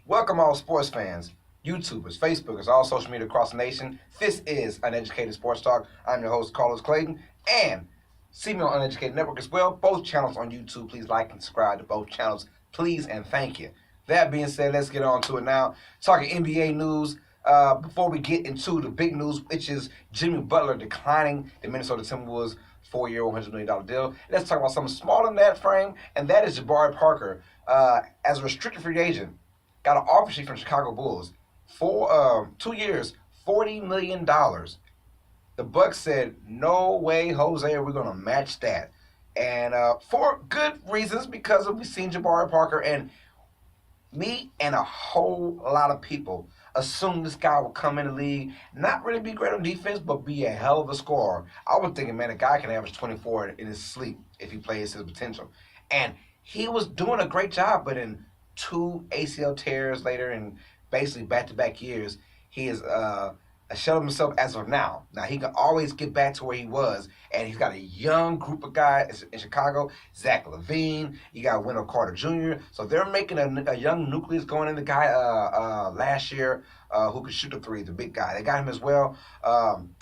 Welcome all sports fans, YouTubers, Facebookers, all social media across the nation. This is Uneducated Sports Talk. I'm your host, Carlos Clayton, and see me on Uneducated Network as well. Both channels on YouTube. Please like and subscribe to both channels. Please and thank you. That being said, let's get on to it now. Talking NBA news. Before we get into the big news, which is Jimmy Butler declining the Minnesota Timberwolves 4-year, $100 million deal. Let's talk about something smaller than that frame, and that is Jabari Parker. As a restricted free agent, got an offer sheet from Chicago Bulls for 2 years, $40 million. The Bucks said, no way, Jose, are we going to match that. And for good reasons, because we've seen Jabari Parker, and me and a whole lot of people assume this guy will come in the league, not really be great on defense, but be a hell of a scorer. I was thinking, man, a guy can average 24 in his sleep if he plays his potential. And he was doing a great job, but in 2 ACL tears later and basically back-to-back years, he is a shell of himself as of now. Now, he can always get back to where he was, and he's got a young group of guys in Chicago, Zach LaVine, you got Wendell Carter Jr., so they're making a young nucleus going in. The guy last year who could shoot the three, the big guy. They got him as well.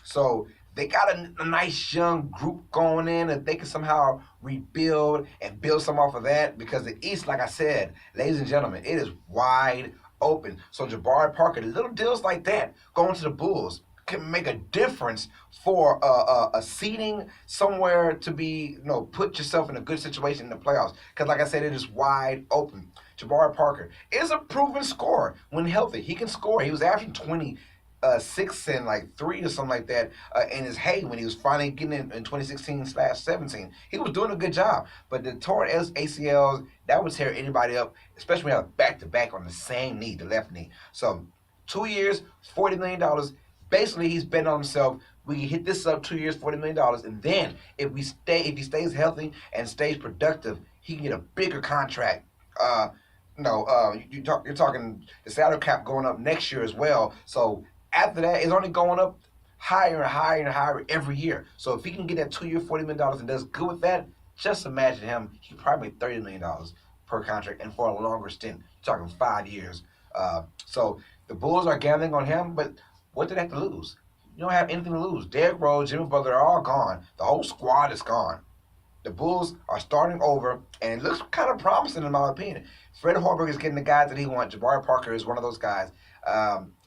So they got a nice young group going in that they can somehow rebuild and build some off of that, because the East, like I said, ladies and gentlemen, it is wide open. So Jabari Parker, little deals like that going to the Bulls can make a difference for a seeding somewhere to be, put yourself in a good situation in the playoffs. Because like I said, it is wide open. Jabari Parker is a proven scorer when healthy. He can score. He was averaging 26 and like 3 or something like that in his heyday when he was finally getting in 2016/17. He was doing a good job, but the torn ACLs, that would tear anybody up, especially when you have back-to-back on the same knee, the left knee. So 2 years, $40 million. Basically, he's betting on himself. We can hit this up 2 years, $40 million, and then if he stays healthy and stays productive, he can get a bigger contract. You're talking the salary cap going up next year as well. So after that, it's only going up higher and higher and higher every year. So if he can get that 2 year, $40 million and does good with that, just imagine him. He probably make $30 million per contract, and for a longer stint. You're talking 5 years. So the Bulls are gambling on him, but what do they have to lose? You don't have anything to lose. Derrick Rose, Jimmy Butler are all gone. The whole squad is gone. The Bulls are starting over, and it looks kind of promising in my opinion. Fred Hoiberg is getting the guys that he wants. Jabari Parker is one of those guys.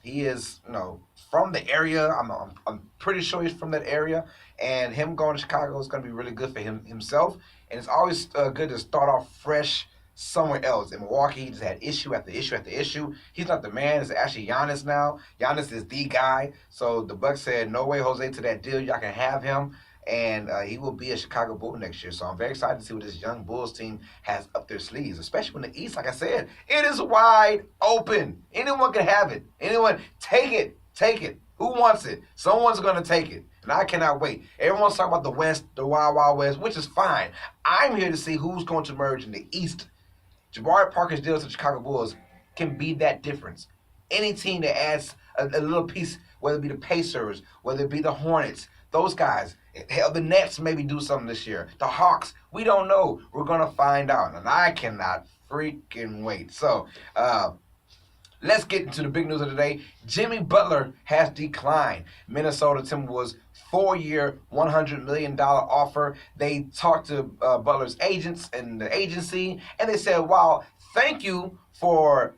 He is, from the area. I'm pretty sure he's from that area, and him going to Chicago is going to be really good for himself. And it's always good to start off fresh somewhere else. In Milwaukee, he just had issue after issue after issue. He's not the man. It's actually Giannis now. Giannis is the guy. So the Bucks said, no way, Jose, to that deal. Y'all can have him. And he will be a Chicago Bull next year. So I'm very excited to see what this young Bulls team has up their sleeves, especially when the East, like I said, it is wide open. Anyone can have it. Anyone, take it. Take it. Who wants it? Someone's going to take it. And I cannot wait. Everyone's talking about the West, the Wild Wild West, which is fine. I'm here to see who's going to emerge in the East. Jabari Parker's deal to the Chicago Bulls can be that difference. Any team that adds a little piece, whether it be the Pacers, whether it be the Hornets, those guys. Hell, the Nets maybe do something this year. The Hawks, we don't know. We're going to find out. And I cannot freaking wait. So, let's get into the big news of the day. Jimmy Butler has declined Minnesota Timberwolves 4-year, $100 million offer. They talked to Butler's agents and the agency, and they said, wow, thank you for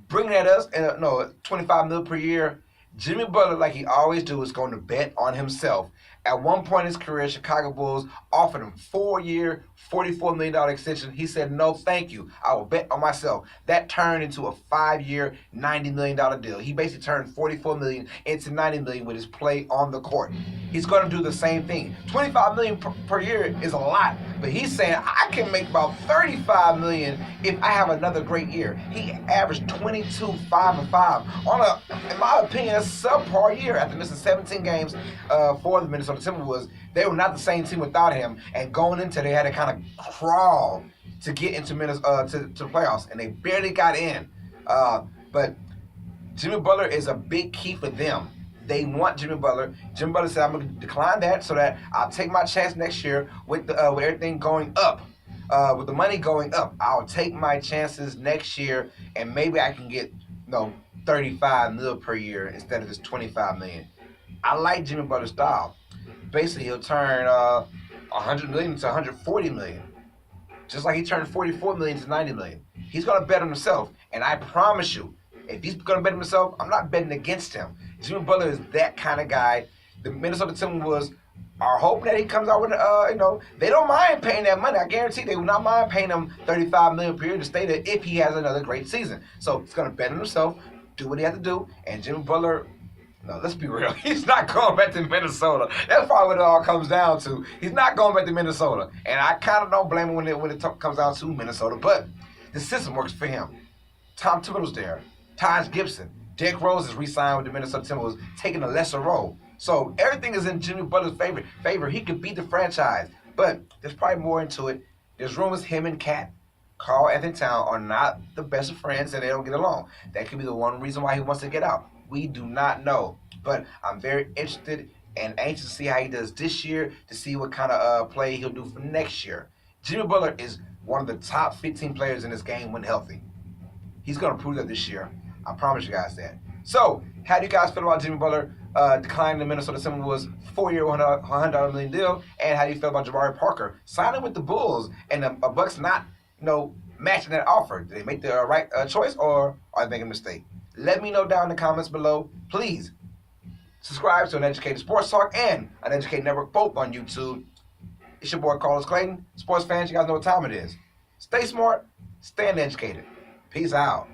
bringing that us. $25 million per year. Jimmy Butler, like he always do, is going to bet on himself. At one point in his career, Chicago Bulls offered him 4-year, $44 million extension. He said, no, thank you. I will bet on myself. That turned into a 5-year, $90 million deal. He basically turned $44 million into $90 million with his play on the court. He's going to do the same thing. $25 million per year is a lot, but he's saying, I can make about $35 million if I have another great year. He averaged 22, 5 and 5 on in my opinion, a subpar year after missing 17 games for the Minnesota Timberwolves. They were not the same team without him, and going into they had to kind of crawl to get into Minnesota to the playoffs, and they barely got in. But Jimmy Butler is a big key for them. They want Jimmy Butler. Jimmy Butler said, I'm going to decline that so that I'll take my chance next year with everything going up. with the money going up, I'll take my chances next year, and maybe I can get 35 mil per year instead of this 25 million. I like Jimmy Butler's style. Basically, he'll turn 100 million to 140 million, just like he turned 44 million to 90 million. He's gonna bet on himself, and I promise you, if he's gonna bet on himself, I'm not betting against him. Jimmy Butler is that kind of guy. The Minnesota Timberwolves are hoping that he comes out with, they don't mind paying that money. I guarantee they will not mind paying him 35 million per year to stay there if he has another great season. So he's gonna bet on himself, do what he has to do, and Jimmy Butler. No, let's be real. He's not going back to Minnesota. That's probably what it all comes down to. He's not going back to Minnesota. And I kind of don't blame him when it comes down to Minnesota. But the system works for him. Tom Thibodeau's there. Taj Gibson. Derrick Rose is re-signed with the Minnesota Timberwolves, taking a lesser role. So everything is in Jimmy Butler's favor. He could beat the franchise. But there's probably more into it. There's rumors him and Carl Anthony Towns are not the best of friends and they don't get along. That could be the one reason why he wants to get out. We do not know, but I'm very interested and anxious to see how he does this year, to see what kind of play he'll do for next year. Jimmy Butler is one of the top 15 players in this game when healthy. He's going to prove that this year. I promise you guys that. So, how do you guys feel about Jimmy Butler declining the Minnesota Timberwolves 4-year, $100 million deal? And how do you feel about Jabari Parker signing with the Bulls and the Bucks not, matching that offer? Did they make the right choice, or are they making a mistake? Let me know down in the comments below. Please subscribe to Uneducated Sports Talk and Uneducated Network, both on YouTube. It's your boy Carlos Clayton. Sports fans, you guys know what time it is. Stay smart, stay uneducated. Peace out.